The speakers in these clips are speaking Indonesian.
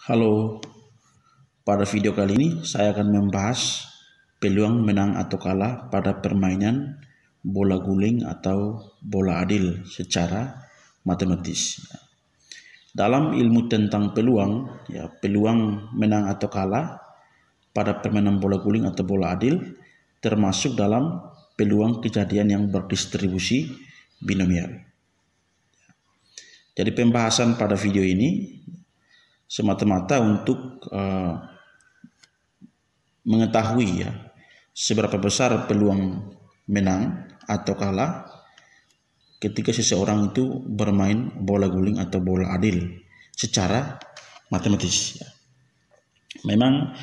Halo, pada video kali ini saya akan membahas peluang menang atau kalah pada permainan bola guling atau bola adil secara matematis. Dalam ilmu tentang peluang, peluang menang atau kalah pada permainan bola guling atau bola adil termasuk dalam peluang kejadian yang berdistribusi binomial. Jadi pembahasan pada video ini semata-mata untuk mengetahui seberapa besar peluang menang atau kalah ketika seseorang itu bermain bola guling atau bola adil secara matematis. Memang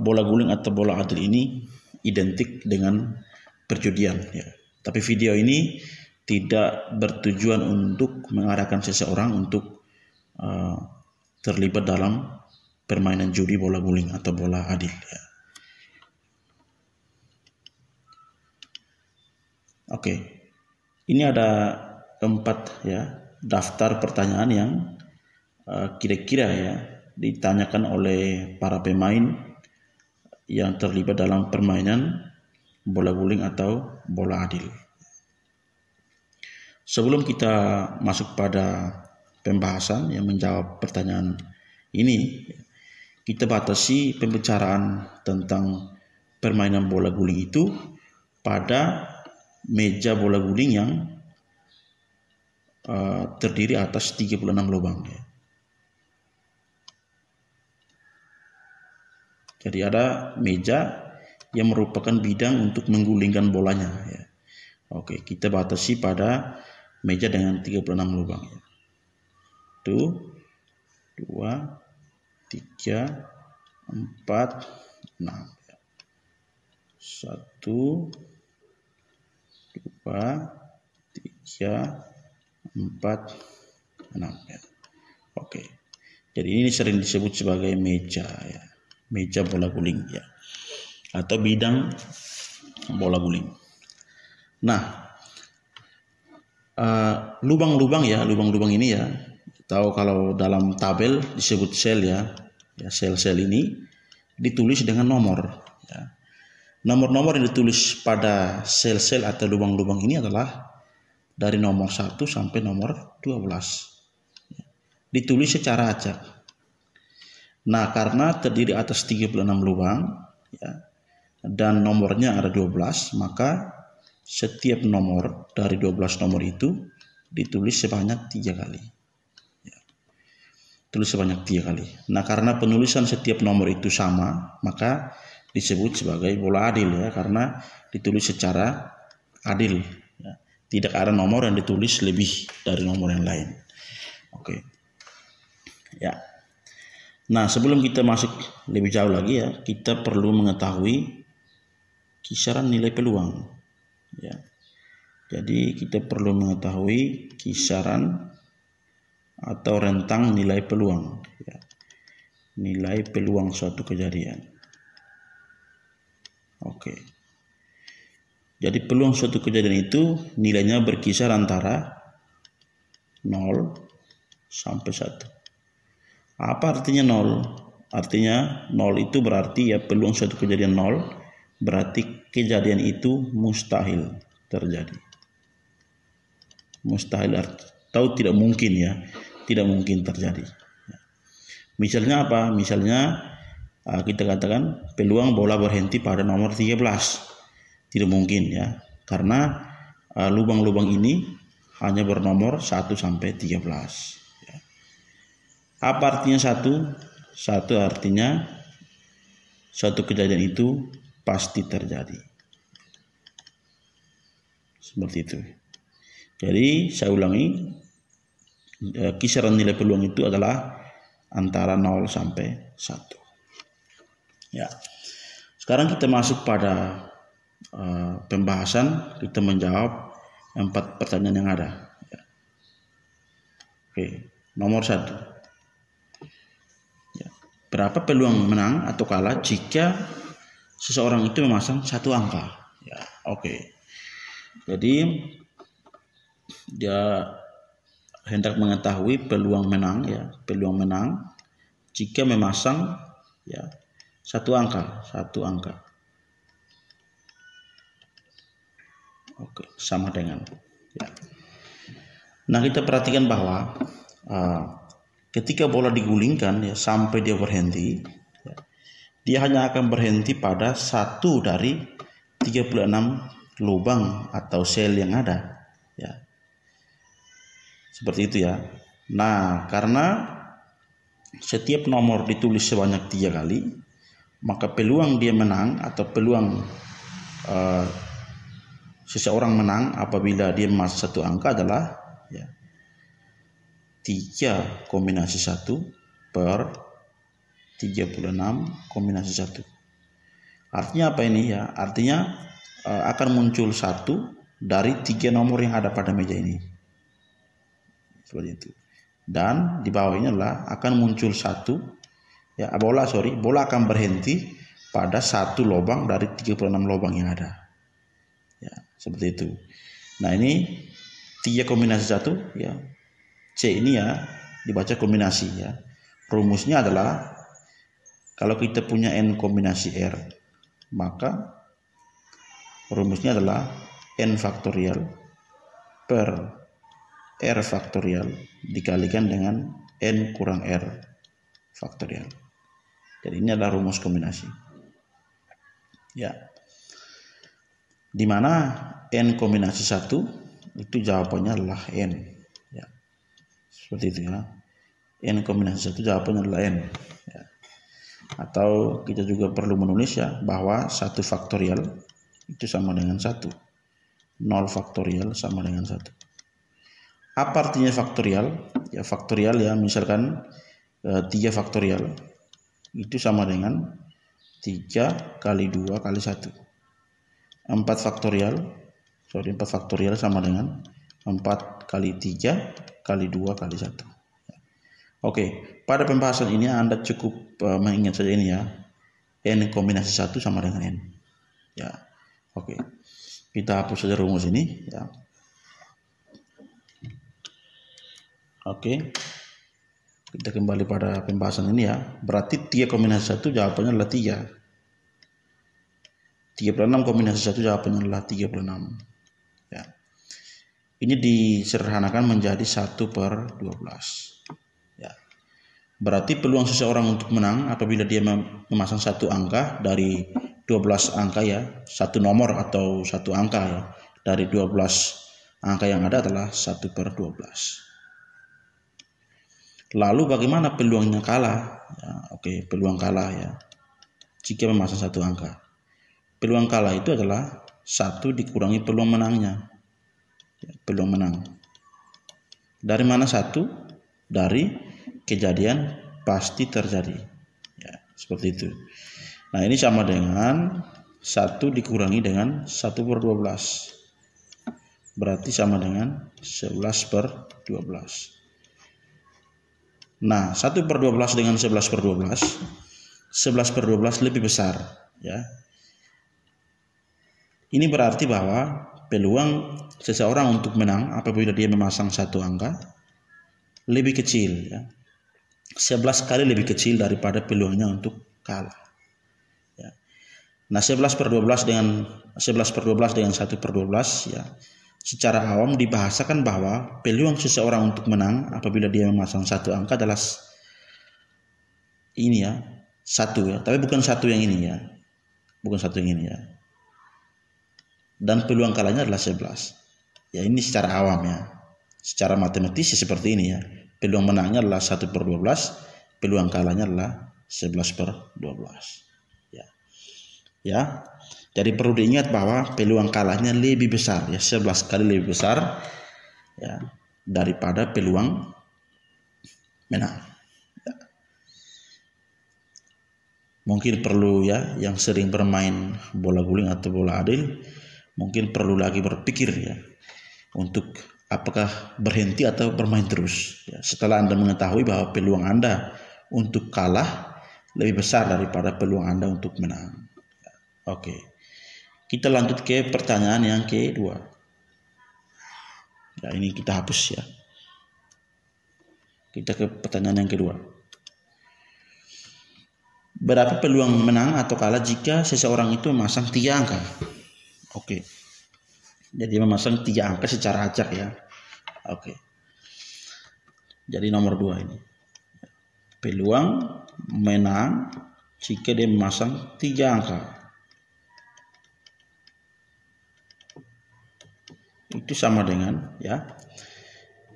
bola guling atau bola adil ini identik dengan perjudian. Tapi video ini tidak bertujuan untuk mengarahkan seseorang untuk terlibat dalam permainan judi bola guling atau bola adil. Oke, ini ada 4 daftar pertanyaan yang kira-kira ditanyakan oleh para pemain yang terlibat dalam permainan bola guling atau bola adil. Sebelum kita masuk pada pembahasan yang menjawab pertanyaan ini, kita batasi pembicaraan tentang permainan bola guling itu pada meja bola guling yang terdiri atas 36 lubang. Jadi ada meja yang merupakan bidang untuk menggulingkan bolanya. Oke, kita batasi pada meja dengan 36 lubang. 1, 2, 3, 4, 6. 1, 2, 3, 4, 6. Oke. Jadi ini sering disebut sebagai meja meja bola guling atau bidang bola guling. Nah, lubang-lubang ini tahu kalau dalam tabel disebut sel sel-sel ini ditulis dengan nomor. Nomor-nomor yang ditulis pada sel-sel atau lubang-lubang ini adalah dari nomor 1 sampai nomor 12. Ditulis secara acak. Nah, karena terdiri atas 36 lubang dan nomornya ada 12, maka setiap nomor dari 12 nomor itu ditulis sebanyak 3 kali. Tulis sebanyak 3 kali. Nah, karena penulisan setiap nomor itu sama, maka disebut sebagai bola adil karena ditulis secara adil. Tidak ada nomor yang ditulis lebih dari nomor yang lain. Oke. Nah, sebelum kita masuk lebih jauh lagi kita perlu mengetahui kisaran nilai peluang. Jadi kita perlu mengetahui kisaran atau rentang nilai peluang. Nilai peluang suatu kejadian. Oke. Jadi peluang suatu kejadian itu nilainya berkisar antara 0 sampai 1. Apa artinya 0? Artinya 0 itu berarti peluang suatu kejadian 0, berarti kejadian itu mustahil terjadi. Mustahil atau tidak mungkin tidak mungkin terjadi. Misalnya apa? Misalnya kita katakan peluang bola berhenti pada nomor 13. Tidak mungkin karena lubang-lubang ini hanya bernomor 1 sampai 13. Apa artinya 1? 1 artinya suatu kejadian itu pasti terjadi. Seperti itu. Jadi saya ulangi, kisaran nilai peluang itu adalah antara 0 sampai 1. Sekarang kita masuk pada pembahasan, kita menjawab 4 pertanyaan yang ada. Oke, nomor 1. Berapa peluang menang atau kalah jika seseorang itu memasang 1 angka? Oke. Jadi dia hendak mengetahui peluang menang jika memasang ya satu angka. Oke, sama dengan ya. Nah, kita perhatikan bahwa ketika bola digulingkan ya sampai dia berhenti, ya, dia hanya akan berhenti pada satu dari 36 lubang atau sel yang ada ya. Seperti itu ya. Nah, karena setiap nomor ditulis sebanyak 3 kali, maka peluang dia menang atau peluang seseorang menang apabila dia masuk satu angka adalah ya, 3 kombinasi 1 per 36 kombinasi 1. Artinya apa ini ya? Artinya akan muncul 1 dari 3 nomor yang ada pada meja ini. Seperti itu. Dan di bawah ini adalah akan muncul 1 ya, bola akan berhenti pada 1 lubang dari 36 lubang yang ada. Ya, seperti itu. Nah, ini 3 kombinasi 1 ya. C ini ya dibaca kombinasi ya. Rumusnya adalah kalau kita punya n kombinasi R, maka rumusnya adalah n faktorial per R faktorial dikalikan dengan n kurang R faktorial. Jadi ini adalah rumus kombinasi. Ya. Di mana n kombinasi 1 itu jawabannya adalah n. Ya. Seperti itu ya. N kombinasi 1 jawabannya adalah n. Ya. Atau kita juga perlu menulis ya bahwa 1 faktorial itu sama dengan 1. 0 faktorial sama dengan 1. Apa artinya faktorial? Ya faktorial ya misalkan 3 faktorial itu sama dengan 3 kali 2 kali 1. 4 faktorial sama dengan 4 kali 3 kali 2 kali 1. Oke, pada pembahasan ini Anda cukup mengingat saja ini ya. N kombinasi 1 sama dengan N. Ya. Oke. Kita hapus saja rumus ini ya. Oke. Kita kembali pada pembahasan ini ya. Berarti 3 kombinasi 1 jawabannya adalah 3. 36 kombinasi 1 jawabannya adalah 36. Ya. Ini disederhanakan menjadi 1 per 12. Ya. Berarti peluang seseorang untuk menang apabila dia memasang satu angka dari 12 angka ya, satu nomor atau satu angka ya, dari 12 angka yang ada adalah 1 per 12. Lalu bagaimana peluangnya kalah? Ya, oke, peluang kalah ya. Jika memasang satu angka. Peluang kalah itu adalah 1 dikurangi peluang menangnya. Ya, peluang menang. Dari mana 1? Dari kejadian pasti terjadi. Ya, seperti itu. Nah, ini sama dengan 1 dikurangi dengan 1 per 12. Berarti sama dengan 11 per 12. Nah, 1 per 12 dengan 11 per 12. 11 per 12 lebih besar. Ya. Ini berarti bahwa peluang seseorang untuk menang apabila dia memasang satu angka lebih kecil. Ya. 11 kali lebih kecil daripada peluangnya untuk kalah. Ya. Nah, 11 per 12 dengan 1 per 12 ya. Secara awam dibahasakan bahwa peluang seseorang untuk menang apabila dia memasang satu angka adalah ini ya, 1 ya, tapi bukan 1 yang ini ya. Bukan 1 yang ini ya. Dan peluang kalahnya adalah 11. Ya, ini secara awam ya. Secara matematis seperti ini ya. Peluang menangnya adalah 1 per 12, peluang kalahnya adalah 11 per 12. Ya. Ya. Jadi perlu diingat bahwa peluang kalahnya lebih besar ya, 11 kali lebih besar ya daripada peluang menang. Ya. Mungkin perlu ya yang sering bermain bola guling atau bola adil mungkin perlu lagi berpikir ya untuk apakah berhenti atau bermain terus ya, setelah Anda mengetahui bahwa peluang Anda untuk kalah lebih besar daripada peluang Anda untuk menang. Ya. Oke. Kita lanjut ke pertanyaan yang kedua. Ya, ini kita hapus ya. Kita ke pertanyaan yang kedua. Berapa peluang menang atau kalah jika seseorang itu memasang 3 angka? Oke. Jadi memasang 3 angka secara acak ya. Oke. Jadi nomor 2 ini. Peluang menang jika dia memasang 3 angka. Itu sama dengan ya.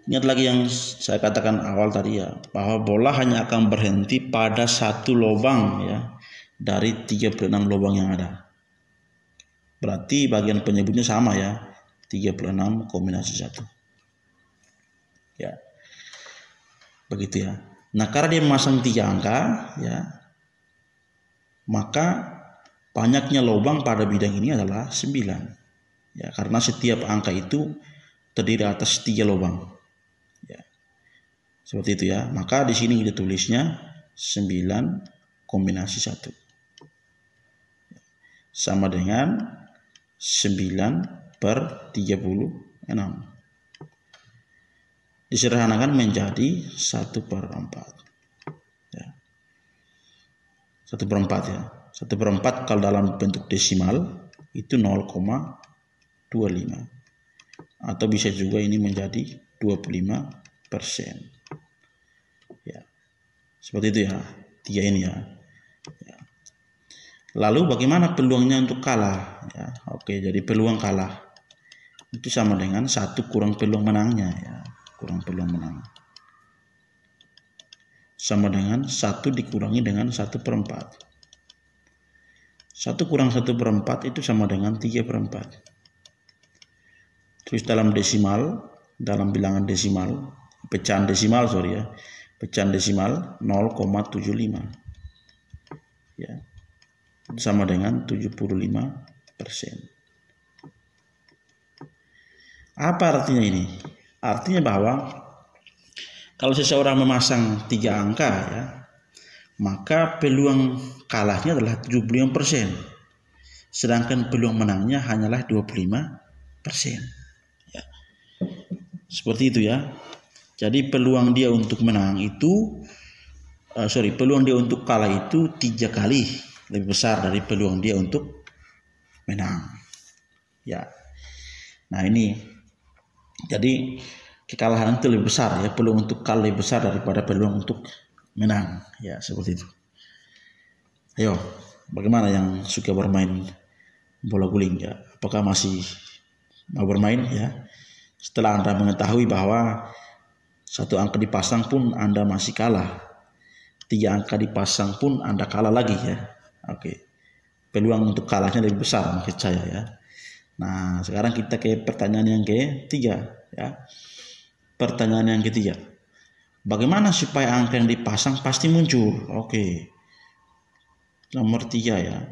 Ingat lagi yang saya katakan awal tadi ya, bahwa bola hanya akan berhenti pada 1 lubang ya dari 36 lubang yang ada. Berarti bagian penyebutnya sama ya, 36 kombinasi 1. Ya. Begitu ya. Nah, karena dia memasang 3 angka ya, maka banyaknya lubang pada bidang ini adalah 9. Ya, karena setiap angka itu terdiri atas 3 lubang. Seperti itu ya. Maka di sini kita tulisnya 9 kombinasi 1. Sama dengan 9 per 36. Disederhanakan menjadi 1 per 4. Ya. 1 per 4 ya. 1 per 4 kalau dalam bentuk desimal itu 0,25. Atau bisa juga ini menjadi 25%. Ya, seperti itu ya, 3 ini ya. Lalu bagaimana peluangnya untuk kalah? Ya, oke, jadi peluang kalah itu sama dengan 1 kurang peluang menangnya ya, kurang peluang menang. Sama dengan 1 dikurangi dengan 1 per 4. 1 kurang 1 per 4 itu sama dengan 3 per 4. Terus dalam desimal, dalam bilangan desimal, pecahan desimal sorry ya. Pecahan desimal 0,75 ya, sama dengan 75%. Apa artinya ini? Artinya bahwa kalau seseorang memasang 3 angka ya, maka peluang kalahnya adalah 75%, sedangkan peluang menangnya hanyalah 25%. Ya. Seperti itu ya. Jadi peluang dia untuk menang itu, peluang dia untuk kalah itu 3 kali lebih besar dari peluang dia untuk menang. Ya, nah ini, jadi kekalahan itu lebih besar ya, peluang untuk kalah lebih besar daripada peluang untuk menang. Ya, seperti itu. Ayo, bagaimana yang suka bermain bola guling ya? Apakah masih mau bermain ya? Setelah Anda mengetahui bahwa 1 angka dipasang pun Anda masih kalah, 3 angka dipasang pun Anda kalah lagi ya. Oke. Peluang untuk kalahnya lebih besar maksud saya ya. Nah, sekarang kita ke pertanyaan yang ketiga ya. Pertanyaan yang ketiga. Bagaimana supaya angka yang dipasang pasti muncul? Oke. Nomor 3 ya.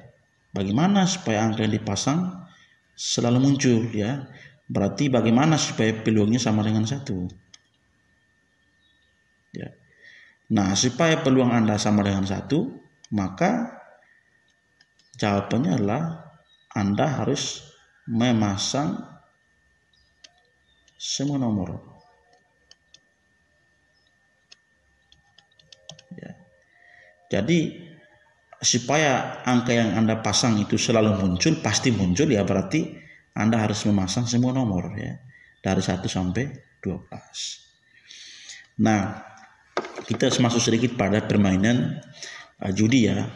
Bagaimana supaya angka yang dipasang selalu muncul ya? Berarti bagaimana supaya peluangnya sama dengan 1? Ya. Nah, supaya peluang Anda sama dengan 1, maka jawabannya adalah Anda harus memasang semua nomor. Ya. Jadi supaya angka yang Anda pasang itu selalu muncul, pasti muncul ya, berarti Anda harus memasang semua nomor ya, dari 1 sampai 12. Nah, kita masuk sedikit pada permainan judi ya.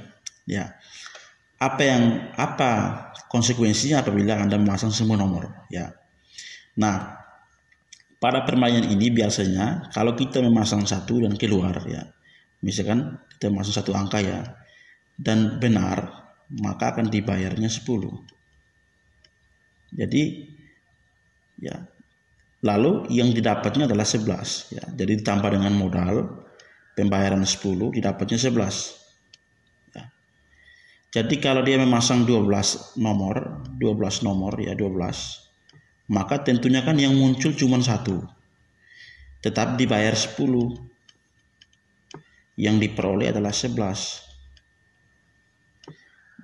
Ya. Apa konsekuensinya apabila Anda memasang semua nomor ya. Nah, pada permainan ini biasanya kalau kita memasang 1 dan keluar ya, misalkan kita memasang 1 angka ya dan benar, maka akan dibayarnya 10. Jadi ya, lalu yang didapatnya adalah 11 ya. Jadi ditambah dengan modal pembayaran 10 didapatnya 11. Ya. Jadi kalau dia memasang 12 nomor ya, 12, maka tentunya kan yang muncul cuma 1. Tetap dibayar 10. Yang diperoleh adalah 11.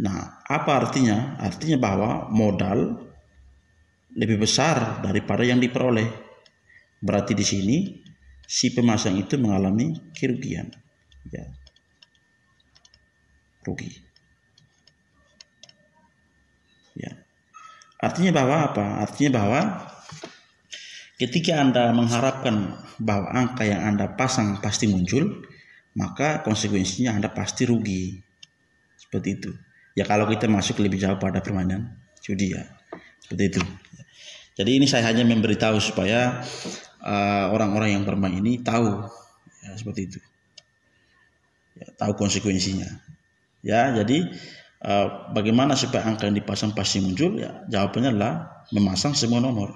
Nah, apa artinya? Artinya bahwa modal lebih besar daripada yang diperoleh. Berarti di sini si pemasang itu mengalami kerugian. Ya. rugi. Ya. Artinya bahwa apa? Artinya bahwa ketika Anda mengharapkan bahwa angka yang Anda pasang pasti muncul, maka konsekuensinya Anda pasti rugi. Seperti itu. Ya kalau kita masuk lebih jauh pada permainan judi ya. Seperti itu. Jadi ini saya hanya memberitahu supaya orang-orang yang bermain ini tahu ya, seperti itu. Ya, tahu konsekuensinya. Ya, jadi bagaimana supaya angka yang dipasang pasti muncul? Ya, jawabannya adalah memasang semua nomor.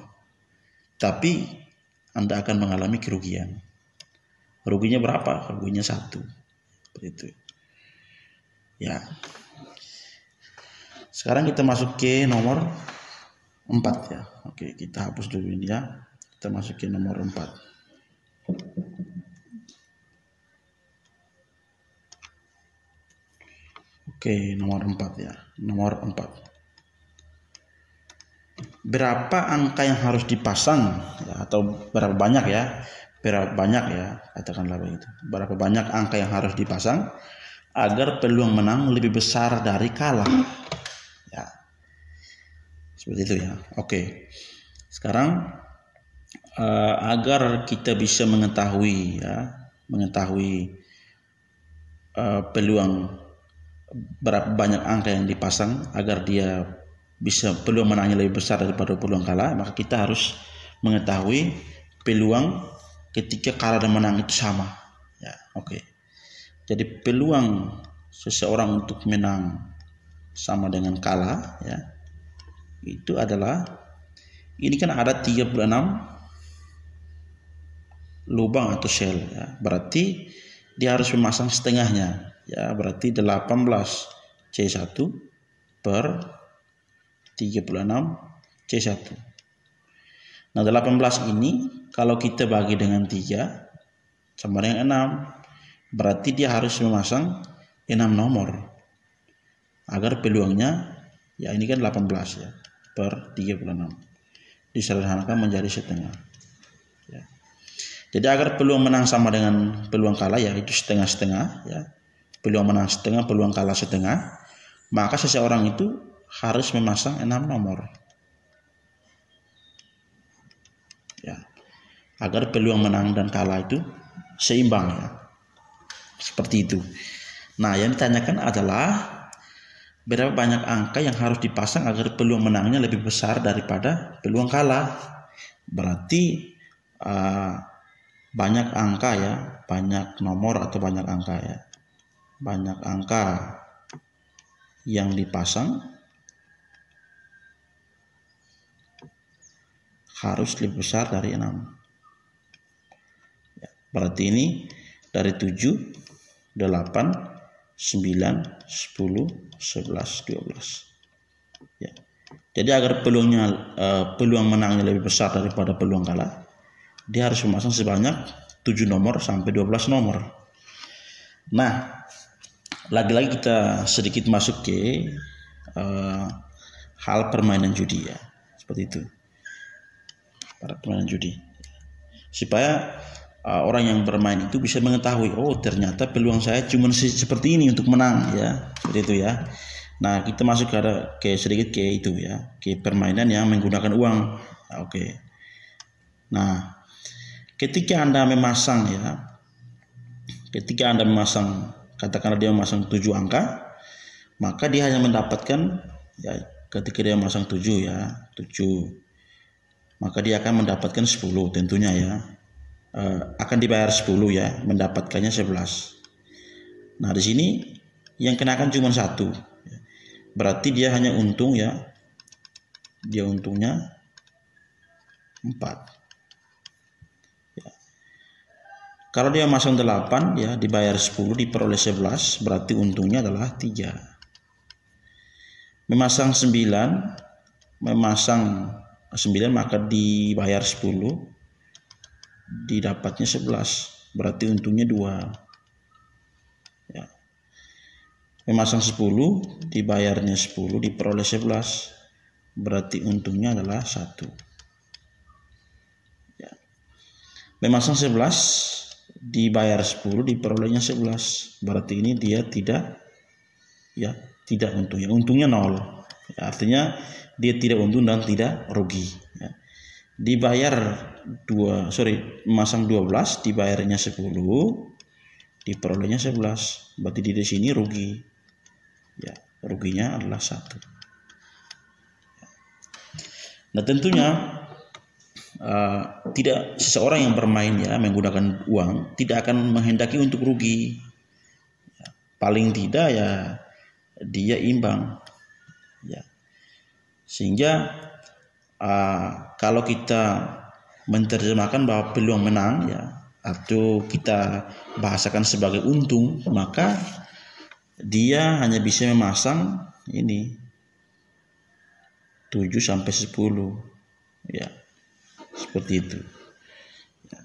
Tapi Anda akan mengalami kerugian. Ruginya berapa? Ruginya 1. Seperti itu. Ya. Sekarang kita masuk ke nomor 4 ya. Oke, kita hapus dulu ini ya. Kita masuk ke nomor 4. Oke, nomor 4 ya. Nomor 4. Berapa angka yang harus dipasang ya, atau berapa banyak ya? Berapa banyak ya? Katakanlah begitu. Berapa banyak angka yang harus dipasang agar peluang menang lebih besar dari kalah? Ya. Seperti itu ya. Oke. Sekarang agar kita bisa mengetahui peluang berapa banyak angka yang dipasang agar dia bisa peluang menangnya lebih besar daripada peluang kalah, maka kita harus mengetahui peluang ketika kalah dan menang itu sama. Ya, oke. Jadi peluang seseorang untuk menang sama dengan kalah ya. Itu adalah ini kan ada 36 lubang atau sel ya. Berarti dia harus memasang setengahnya ya, berarti 18 C1 per 36 C1. Nah 18 ini kalau kita bagi dengan 3 sama dengan 6, berarti dia harus memasang 6 nomor agar peluangnya ya ini kan 18 ya per 36 disederhanakan menjadi setengah ya. Jadi agar peluang menang sama dengan peluang kalah ya itu setengah-setengah ya. Peluang menang setengah, peluang kalah setengah, maka seseorang itu harus memasang 6 nomor ya, agar peluang menang dan kalah itu seimbang ya, seperti itu. Nah yang ditanyakan adalah berapa banyak angka yang harus dipasang agar peluang menangnya lebih besar daripada peluang kalah. Berarti banyak angka ya, banyak nomor atau banyak angka ya, banyak angka yang dipasang harus lebih besar dari 6 ya, berarti ini dari 7, 8, 9, 10, 11, 12 ya. Jadi agar peluang menangnya lebih besar daripada peluang kalah, dia harus memasang sebanyak 7 nomor sampai 12 nomor. Nah lagi-lagi kita sedikit masuk ke hal permainan judi ya, seperti itu. Para permainan judi supaya orang yang bermain itu bisa mengetahui, oh ternyata peluang saya cuma seperti ini untuk menang ya, seperti itu ya. Nah kita masuk ke sedikit ke itu ya, ke permainan yang menggunakan uang. Oke. Nah ketika Anda memasang katakanlah dia memasang 7 angka, maka dia hanya mendapatkan ya, ketika dia memasang 7 ya, 7, maka dia akan mendapatkan 10 tentunya ya, akan dibayar 10 ya, mendapatkannya 11. Nah di sini yang kenakan cuma 1, berarti dia hanya untung ya, dia untungnya 4 ya. Kalau dia masang 8 ya, dibayar 10 diperoleh 11, berarti untungnya adalah 3. Memasang 9 maka dibayar 10 didapatnya 11, berarti untungnya 2 ya. Memasang 10 dibayarnya 10 diperoleh 11, berarti untungnya adalah 1 ya. Memasang 11 dibayar 10 diperolehnya 11, berarti ini dia tidak ya tidak untung, ya untungnya 0. Ya, artinya dia tidak untung dan tidak rugi. Ya. Dibayar memasang 12, dibayarnya 10, diperolehnya 11. Berarti di sini rugi. Ya, ruginya adalah 1. Nah, tentunya tidak seseorang yang bermain ya menggunakan uang tidak akan menghendaki untuk rugi. Ya, paling tidak ya dia imbang. Ya. Sehingga kalau kita menerjemahkan bahwa peluang menang ya atau kita bahasakan sebagai untung, maka dia hanya bisa memasang ini 7 sampai 10 ya. Seperti itu. Ya.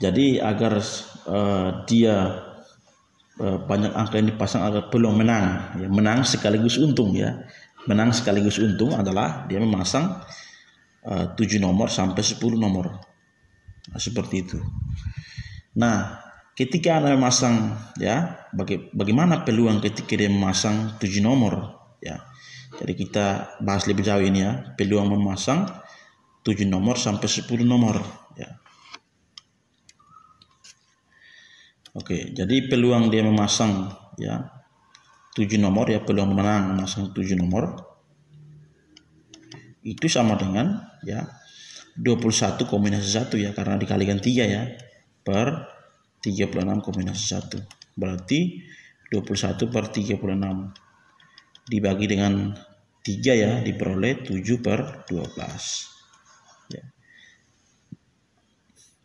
Jadi agar dia banyak angka yang dipasang agar peluang menang, ya, menang sekaligus untung ya. Menang sekaligus untung adalah dia memasang 7 nomor sampai 10 nomor. Nah, seperti itu. Nah, ketika Anda memasang ya, bagaimana peluang ketika dia memasang 7 nomor ya. Jadi kita bahas lebih jauh ini ya, peluang memasang 7 nomor sampai 10 nomor ya. Oke, jadi peluang dia memasang ya 7 nomor ya, peluang menang memasang 7 nomor itu sama dengan ya 21 kombinasi 1 ya, karena dikalikan 3 ya per 36 kombinasi 1. Berarti 21 per 36 dibagi dengan 3 ya, diperoleh 7 per 12 ya.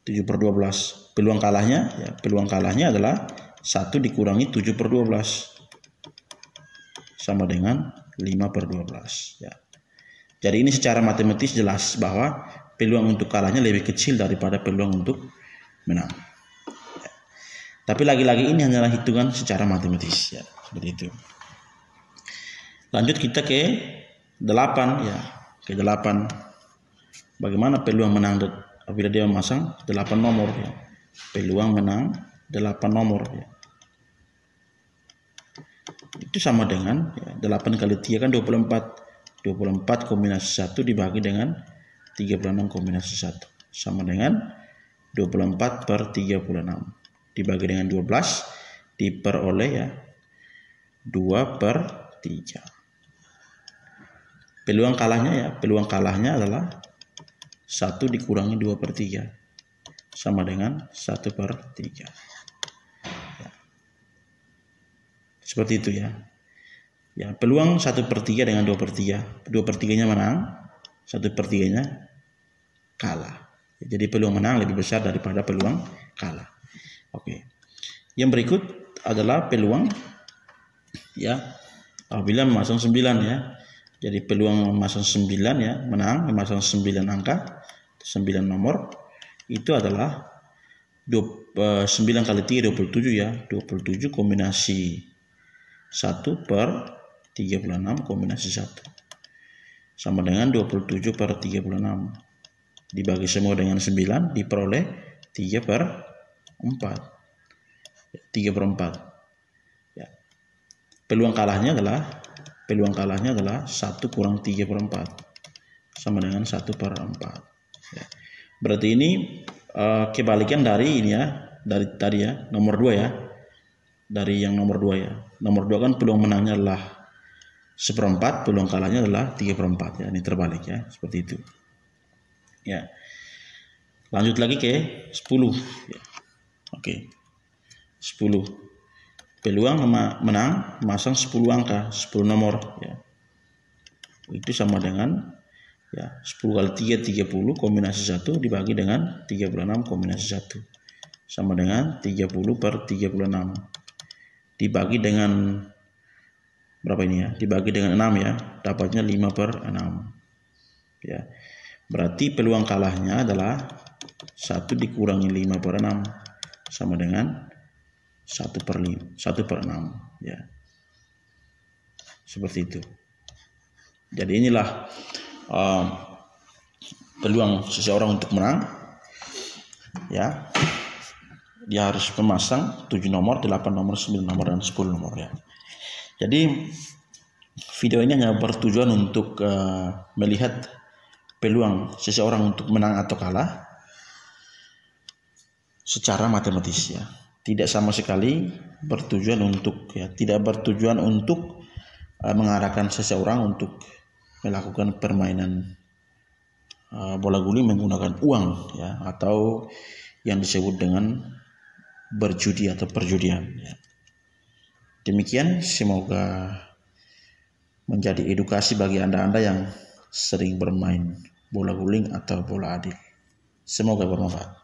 7 per 12. Peluang kalahnya adalah 1 dikurangi 7 per 12 sama dengan 5 per 12 ya. Jadi ini secara matematis jelas bahwa peluang untuk kalahnya lebih kecil daripada peluang untuk menang ya. Tapi lagi-lagi ini hanyalah hitungan secara matematis ya, seperti itu. Lanjut kita ke 8 ya. Ke 8. Bagaimana peluang menang apabila dia memasang 8 nomor ya. Peluang menang 8 nomor ya. Itu sama dengan ya, 8 kali 3 kan 24. 24 kombinasi 1 dibagi dengan 36 kombinasi 1 sama dengan 24 per 36 dibagi dengan 12 diperoleh ya 2 per 3. Peluang kalahnya adalah 1 dikurangi 2 per 3 sama dengan 1 per 3 ya. Seperti itu ya. Ya, peluang 1 per 3 dengan 2 per 3. 2 per 3 nya menang, 1 per 3 nya kalah. Jadi peluang menang lebih besar daripada peluang kalah. Oke. Yang berikut adalah peluang ya apabila memasang 9 ya. Jadi peluang memasang 9 ya, menang memasang 9 angka, 9 nomor itu adalah 9 kali 3 27 ya. 27 kombinasi 1 per 36 kombinasi 1 sama dengan 27 per 36 dibagi semua dengan 9 diperoleh 3 per 4 3 per 4 ya. Peluang kalahnya adalah 1 kurang 3 per 4 sama dengan 1 per 4 ya. Berarti ini kebalikan dari ini ya, dari tadi ya nomor 2 ya, dari yang nomor 2 ya. Nomor 2 kan peluang menangnya adalah 1/4, peluang kalahnya adalah 3/4 ya. Ini terbalik ya, seperti itu ya. Lanjut lagi ke 10 ya. Oke. 10 peluang menang memasang 10 angka, 10 nomor ya. Itu sama dengan ya 10 kali 3 30 kombinasi 1 dibagi dengan 36 kombinasi 1 sama dengan 30 per 36 dibagi dengan berapa ini ya, dibagi dengan 6 ya, dapatnya 5 per 6 ya. Berarti peluang kalahnya adalah 1 dikurangi 5 per 6 sama dengan 1 per 6 ya. Seperti itu. Jadi inilah peluang seseorang untuk menang ya. dia harus memasang 7 nomor, 8 nomor, 9 nomor, dan 10 nomor ya. Jadi video ini hanya bertujuan untuk melihat peluang seseorang untuk menang atau kalah secara matematis ya. Tidak sama sekali bertujuan untuk tidak bertujuan untuk mengarahkan seseorang untuk melakukan permainan bola guling menggunakan uang ya, atau yang disebut dengan berjudi atau perjudian ya. Demikian, semoga menjadi edukasi bagi Anda-Anda yang sering bermain bola guling atau bola adil. Semoga bermanfaat.